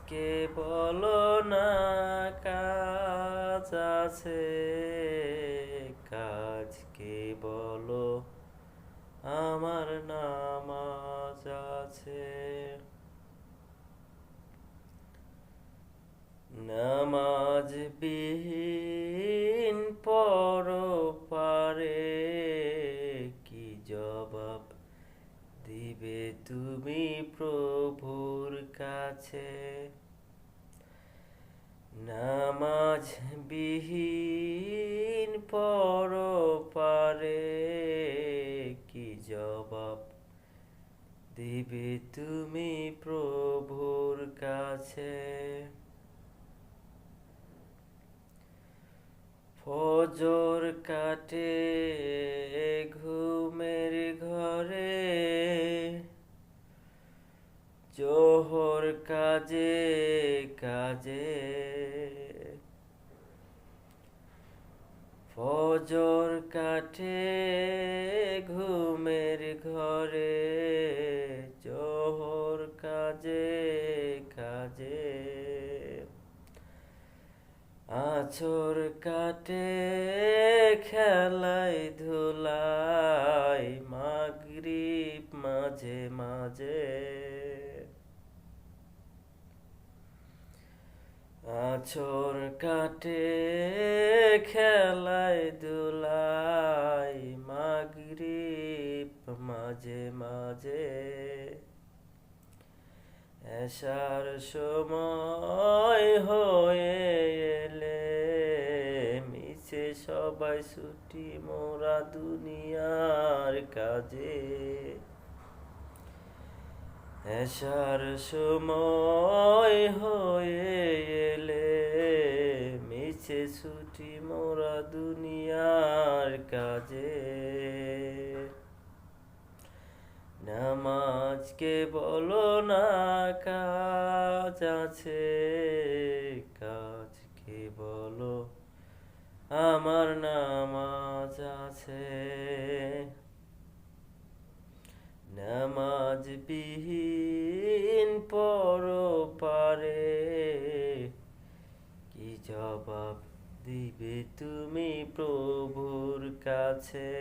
কে বলো না কাজ আছে, কাজ কে বলো আমার নামাজ আছে। নামাজ বিহীন পরপারে কি জবাব দিবে তুমি প্রভুর কাছে। নামাজ বিহীন পরপারে কি জবাব দিবে তুমি প্রভুর কাছে। ফজর কাটে ঘুমের ঘরে, জোহর কাজে কাজে। ফজর কাটে ঘুমের ঘরে, জোহর কাজে কাজে। আছর কাটে খেলায় ধুলায়, মাগরিব মাঝে মাঝে। আছর কাটে খেলায় ধুলায়, মাগরিব মাঝে মাঝে। এশার সময় হয়ে এলে মিছে সবাই ছুটি মোরা দুনিয়ার কাজে। এশার সময় হয়ে এলে মিছে ছুটি মোরা দুনিয়ার কাজে। নামাজকে বলো না কাজ আছে, কাজকে বলো আমার নামাজ আছে। নামাজ বিহীন পরপারে কি জবাব দিবে তুমি প্রভুর কাছে।